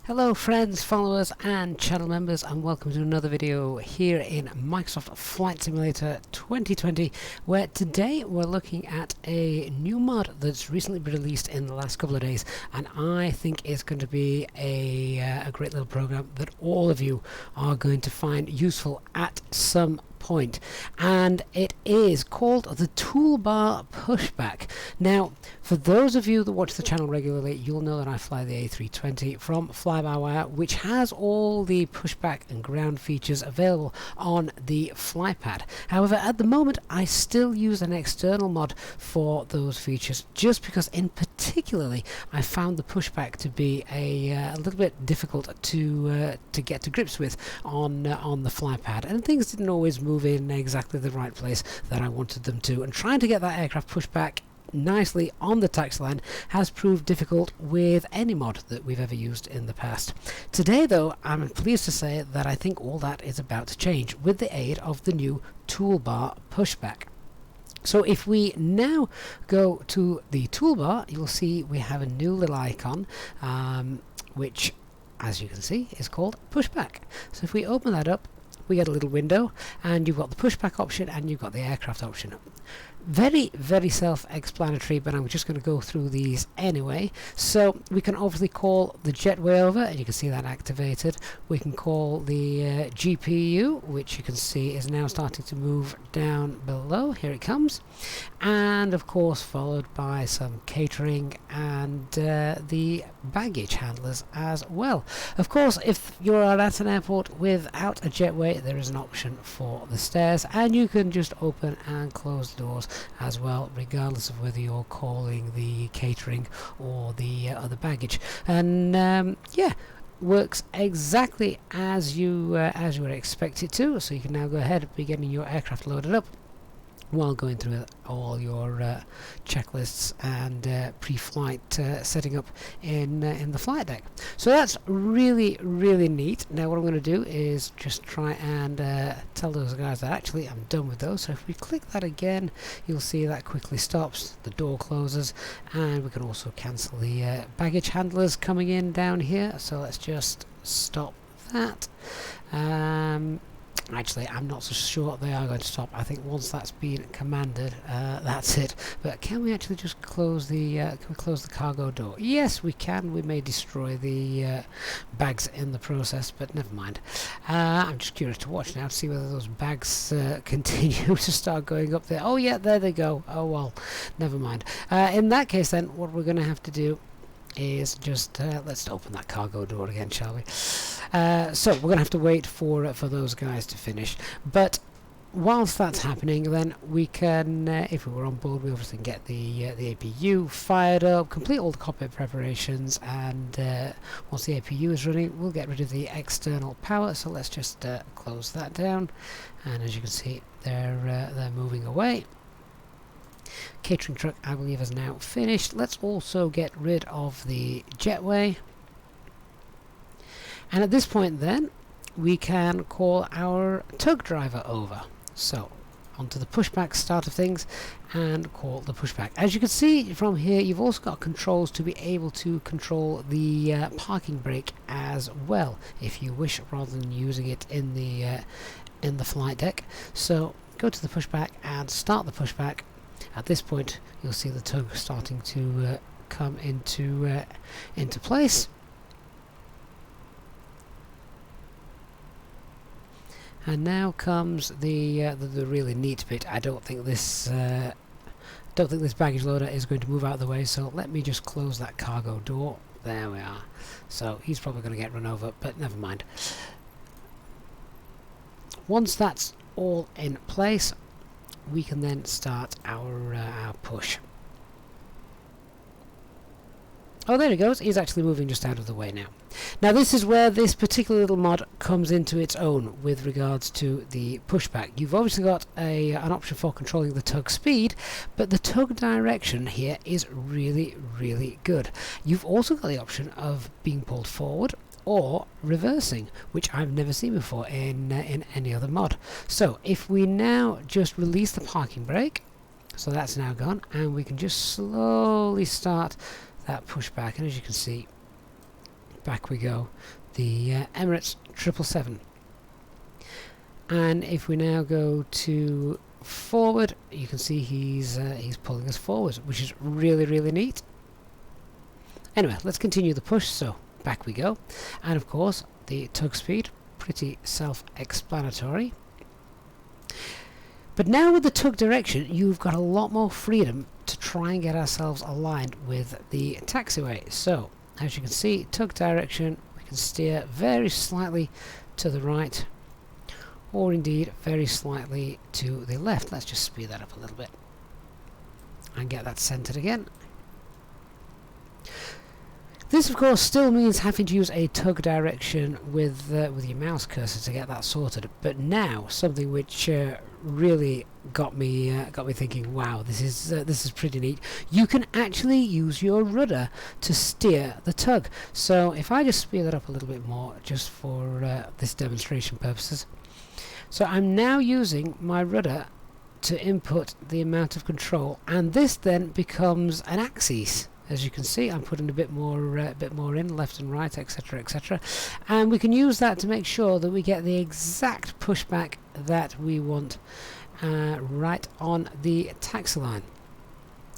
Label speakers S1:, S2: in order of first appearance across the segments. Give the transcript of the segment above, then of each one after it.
S1: Hello friends, followers and channel members, and welcome to another video here in Microsoft Flight Simulator 2020, where today we're looking at a new mod that's recently been released in the last couple of days, and I think it's going to be a great little program that all of you are going to find useful at some point, and it is called the Toolbar Pushback. Now, for those of you that watch the channel regularly, you'll know that I fly the A320 from fly-by-wire, which has all the pushback and ground features available on the flypad. However, at the moment I still use an external mod for those features, just because in particularly I found the pushback to be a little bit difficult to get to grips with on the flypad, and things didn't always move in exactly the right place that I wanted them to, and trying to get that aircraft pushed back nicely on the taxi line has proved difficult with any mod that we've ever used in the past. Today though, I'm pleased to say that I think all that is about to change with the aid of the new Toolbar Pushback. So if we now go to the toolbar, you'll see we have a new little icon which, as you can see, is called Pushback. So if we open that up, we get a little window, and you've got the pushback option and you've got the aircraft option. Very, very self-explanatory, but I'm just going to go through these anyway. So we can obviously call the jetway over, and you can see that activated. We can call the GPU, which you can see is now starting to move down below. Here it comes. And of course followed by some catering and the baggage handlers as well. Of course, if you're at an airport without a jetway, there is an option for the stairs, and you can just open and close the doors as well, regardless of whether you're calling the catering or the other baggage. And yeah, works exactly as you would expect it to. So you can now go ahead and be getting your aircraft loaded up while going through all your checklists and pre-flight setting up in the flight deck. So that's really, really neat. Now what I'm going to do is just try and tell those guys that actually I'm done with those. So if we click that again, you'll see that quickly stops, the door closes, and we can also cancel the baggage handlers coming in down here. So let's just stop that. Actually, I'm not so sure they are going to stop. I think once that's been commanded, that's it. But can we actually just close the can we close the cargo door? Yes, we can. We may destroy the bags in the process, but never mind. I'm just curious to watch now to see whether those bags continue to start going up there. Oh yeah, there they go. Oh well, never mind. In that case, then what we're going to have to do is just let's open that cargo door again, shall we? So we're going to have to wait for those guys to finish, but whilst that's happening, then we can, if we were on board, we obviously get the APU fired up, complete all the cockpit preparations, and once the APU is running, we'll get rid of the external power. So let's just close that down, and as you can see, they're moving away. Catering truck, I believe, is now finished. Let's also get rid of the jetway, and at this point then we can call our tug driver over. So onto the pushback start of things and call the pushback. As you can see from here, you've also got controls to be able to control the parking brake as well, if you wish, rather than using it in the flight deck. So go to the pushback and start the pushback. At this point, you'll see the tug starting to come into place. And now comes the really neat bit. I don't think this baggage loader is going to move out of the way. So let me just close that cargo door. There we are. So he's probably going to get run over, but never mind. Once that's all in place, we can then start our push. Oh, there he goes. He's actually moving just out of the way now. Now this is where this particular little mod comes into its own with regards to the pushback. You've obviously got an option for controlling the tug speed, but the tug direction here is really, really good. You've also got the option of being pulled forward or reversing, which I've never seen before in any other mod. So if we now just release the parking brake, so that's now gone, and we can just slowly start that pushback, and as you can see, back we go. The Emirates 777. And if we now go to forward, you can see he's pulling us forward, which is really, really neat. Anyway, let's continue the push. So back we go, and of course the tug speed, pretty self-explanatory. But now with the tug direction, you've got a lot more freedom to try and get ourselves aligned with the taxiway. So as you can see, tug direction, we can steer very slightly to the right, or indeed very slightly to the left. Let's just speed that up a little bit and get that centered again. This of course still means having to use a tug direction with your mouse cursor to get that sorted, but now something which really got me thinking, wow, this is pretty neat. You can actually use your rudder to steer the tug. So if I just speed that up a little bit more just for this demonstration purposes. So I'm now using my rudder to input the amount of control, and this then becomes an axis. As you can see, I'm putting a bit more in, left and right, etc., etc., and we can use that to make sure that we get the exact pushback that we want right on the taxi line.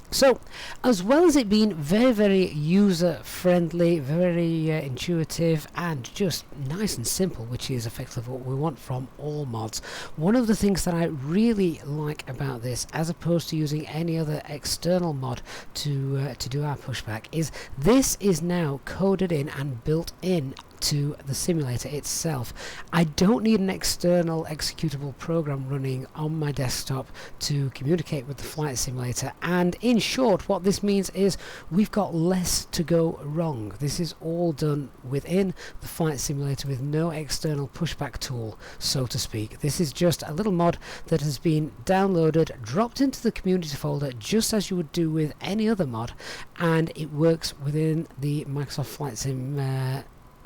S1: So, as well as it being very, very user-friendly, very intuitive, and just nice and simple, which is effectively what we want from all mods, one of the things that I really like about this, as opposed to using any other external mod to do our pushback, is this is now coded in and built in to the simulator itself. I don't need an external executable program running on my desktop to communicate with the flight simulator, and in short what this means is we've got less to go wrong. This is all done within the flight simulator with no external pushback tool, so to speak. This is just a little mod that has been downloaded, dropped into the community folder just as you would do with any other mod, and it works within the Microsoft Flight Sim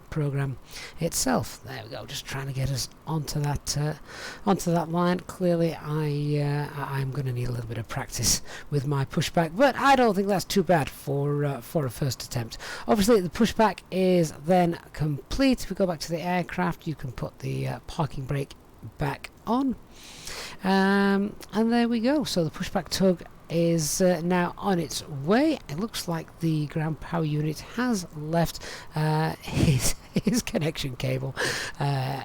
S1: program itself. There we go, just trying to get us onto that line. Clearly I'm going to need a little bit of practice with my pushback, but I don't think that's too bad for a first attempt. Obviously the pushback is then complete. If we go back to the aircraft, you can put the parking brake back on, and there we go. So the pushback tug is now on its way. It looks like the ground power unit has left his connection cable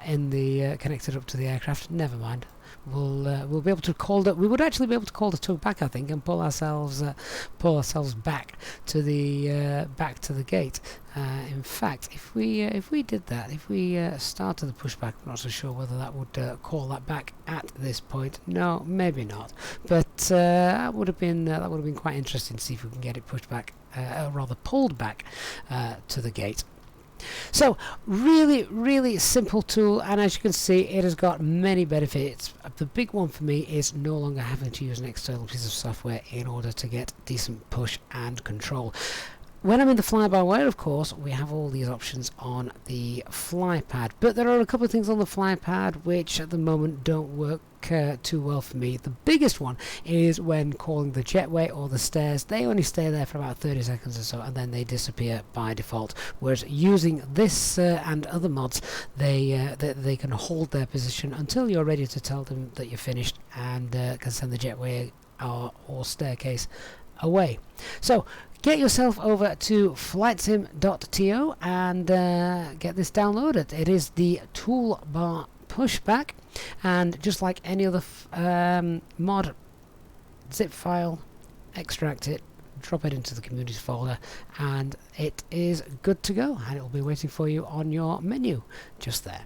S1: in the connected up to the aircraft. Never mind. We'll be able to call that. We would actually be able to call the tug back, I think, and pull ourselves back to the gate. In fact, if we did that, if we started the pushback, I'm not so sure whether that would call that back at this point. No, maybe not. But that would have been quite interesting to see if we can get it pushed back, or rather pulled back to the gate. So really, really simple tool, and as you can see, it has got many benefits. The big one for me is no longer having to use an external piece of software in order to get decent push and control. When I'm in the fly-by-wire, of course, we have all these options on the flypad, but there are a couple of things on the flypad which at the moment don't work too well for me. The biggest one is when calling the jetway or the stairs. They only stay there for about 30 seconds or so, and then they disappear by default, whereas using this and other mods, they can hold their position until you're ready to tell them that you're finished, and can send the jetway or staircase away. So get yourself over to flightsim.to and get this downloaded. It is the Toolbar Pushback, and just like any other mod, zip file, extract it, drop it into the community folder, and it is good to go, and it will be waiting for you on your menu just there.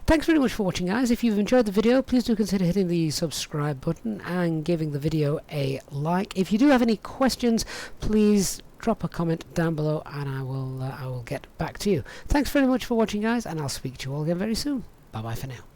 S1: Thanks very much for watching, guys. If you've enjoyed the video, please do consider hitting the subscribe button and giving the video a like. If you do have any questions, please drop a comment down below and I will get back to you. Thanks very much for watching, guys, and I'll speak to you all again very soon. Bye bye for now.